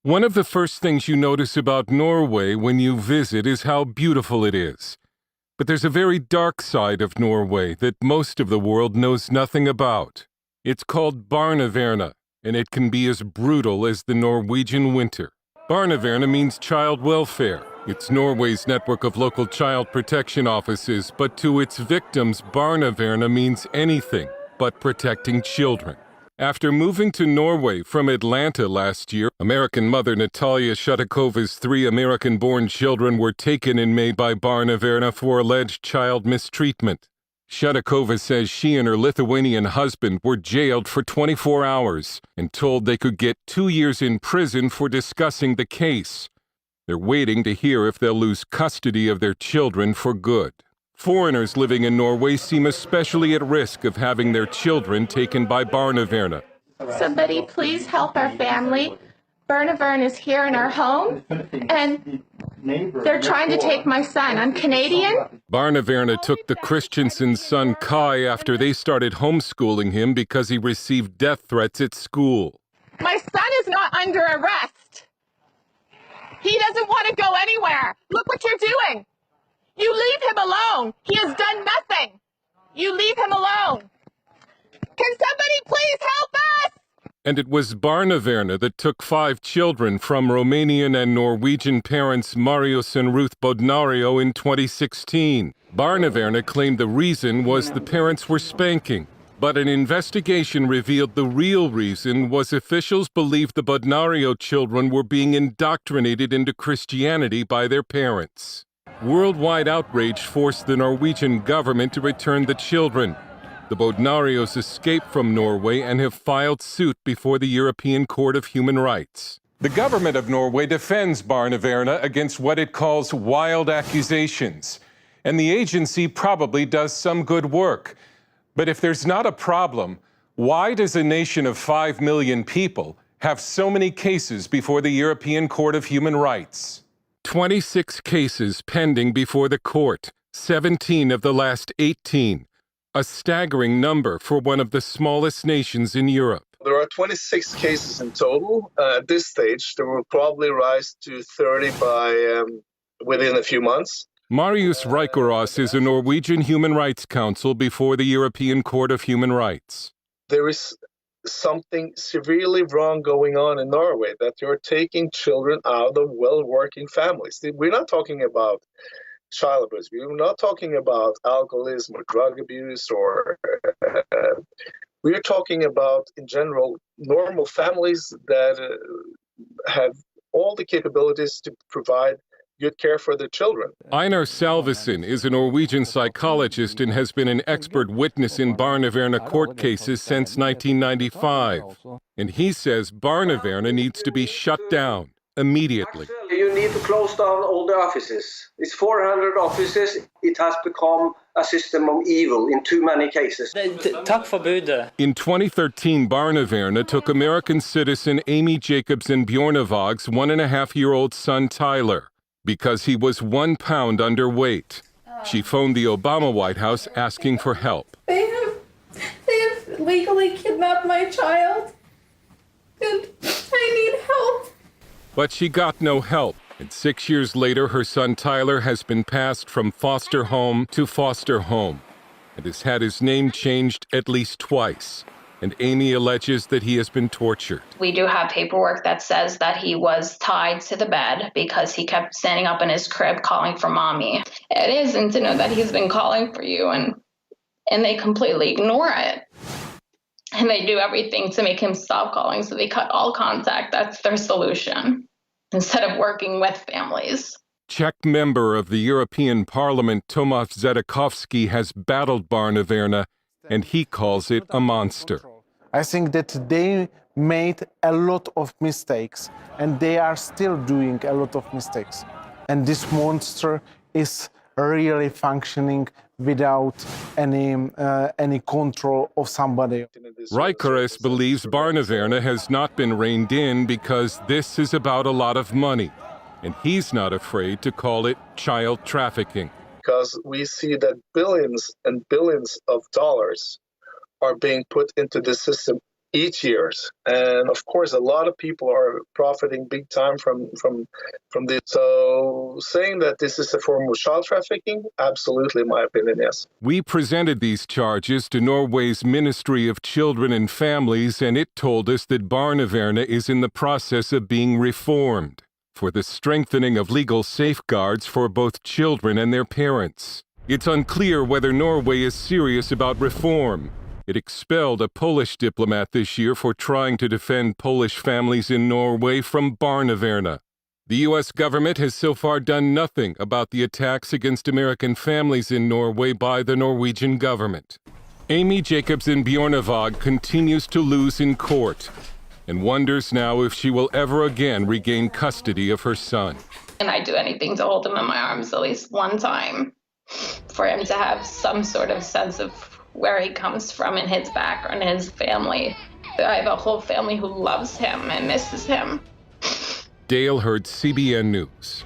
One of the first things you notice about Norway when you visit is how beautiful it is. But there's a very dark side of Norway that most of the world knows nothing about. It's called barnevernet, and it can be as brutal as the Norwegian winter. Barnevernet means child welfare. It's Norway's network of local child protection offices, but to its victims, barnevernet means anything but protecting children. After moving to Norway from Atlanta last year, American mother Natalia Shatakova's 3 American-born children were taken in May by barnevernet for alleged child mistreatment. Shatakova says she and her Lithuanian husband were jailed for 24 hours and told they could get 2 years in prison for discussing the case. They're waiting to hear if they'll lose custody of their children for good. Foreigners living in Norway seem especially at risk of having their children taken by barnevernet. Somebody please help our family. Barnevernet is here in our home, and they're trying to take my son. I'm Canadian. Barnevernet took the Christensen's son Kai after they started homeschooling him because he received death threats at school. My son is not under arrest. He doesn't want to go anywhere. Look what you're doing. You leave him alone. He has done nothing. You leave him alone. Can somebody please help us? And it was barnevernet that took 5 children from Romanian and Norwegian parents Marius and Ruth Bodnario in 2016. Barnevernet claimed the reason was the parents were spanking. But an investigation revealed the real reason was officials believed the Bodnario children were being indoctrinated into Christianity by their parents. Worldwide outrage forced the Norwegian government to return the children. The Bodnarios escaped from Norway and have filed suit before the European Court of Human Rights. The government of Norway defends barnevernet against what it calls wild accusations. And the agency probably does some good work. But if there's not a problem, why does a nation of 5 million people have so many cases before the European Court of Human Rights? 26 cases pending before the court, 17 of the last 18. A staggering number for one of the smallest nations in Europe. There are 26 cases in total. At this stage, there will probably rise to 30 within a few months. Marius Reikerås is a Norwegian human rights counsel before the European Court of Human Rights. There is something severely wrong going on in Norway, that you're taking children out of well-working families. We're not talking about child abuse. We're not talking about alcoholism or drug abuse, or we're talking about, in general, normal families that have all the capabilities to provide good care for their children. Einar Salvesen is a Norwegian psychologist and has been an expert witness in barnevernet court cases since 1995. And he says barnevernet needs to be shut down immediately. You need to close down all the offices. It's 400 offices. It has become a system of evil in too many cases. In 2013, barnevernet took American citizen Amy Jacobsen Bjornevag's 1.5-year-old son Tyler because he was 1 pound underweight. She phoned the Obama White House asking for help. They have legally kidnapped my child, and I need help. But she got no help, and 6 years later, her son Tyler has been passed from foster home to foster home and has had his name changed at least twice. And Amy alleges that he has been tortured. We do have paperwork that says that he was tied to the bed because he kept standing up in his crib calling for mommy. It isn't to know that he's been calling for you, and they completely ignore it. And they do everything to make him stop calling, so they cut all contact. That's their solution, instead of working with families. Czech member of the European Parliament Tomáš Zedekovský has battled barnevernet, and he calls it a monster. I think that they made a lot of mistakes, and they are still doing a lot of mistakes. And this monster is really functioning without any control of somebody. Reikerås believes barnevernet has not been reined in because this is about a lot of money, and he's not afraid to call it child trafficking. Because we see that billions and billions of dollars are being put into the system each year. And of course, a lot of people are profiting big time from this. So saying that this is a form of child trafficking, absolutely, in my opinion, yes. We presented these charges to Norway's Ministry of Children and Families, and it told us that Barnevernet is in the process of being reformed for the strengthening of legal safeguards for both children and their parents. It's unclear whether Norway is serious about reform. It expelled a Polish diplomat this year for trying to defend Polish families in Norway from Barnevernet. The U.S. government has so far done nothing about the attacks against American families in Norway by the Norwegian government. Amy Jacobsen Bjornevag continues to lose in court and wonders now if she will ever again regain custody of her son. And I'd do anything to hold him in my arms at least one time for him to have some sort of sense of where he comes from and his background, his family. I have a whole family who loves him and misses him. Dale Hurd, CBN News.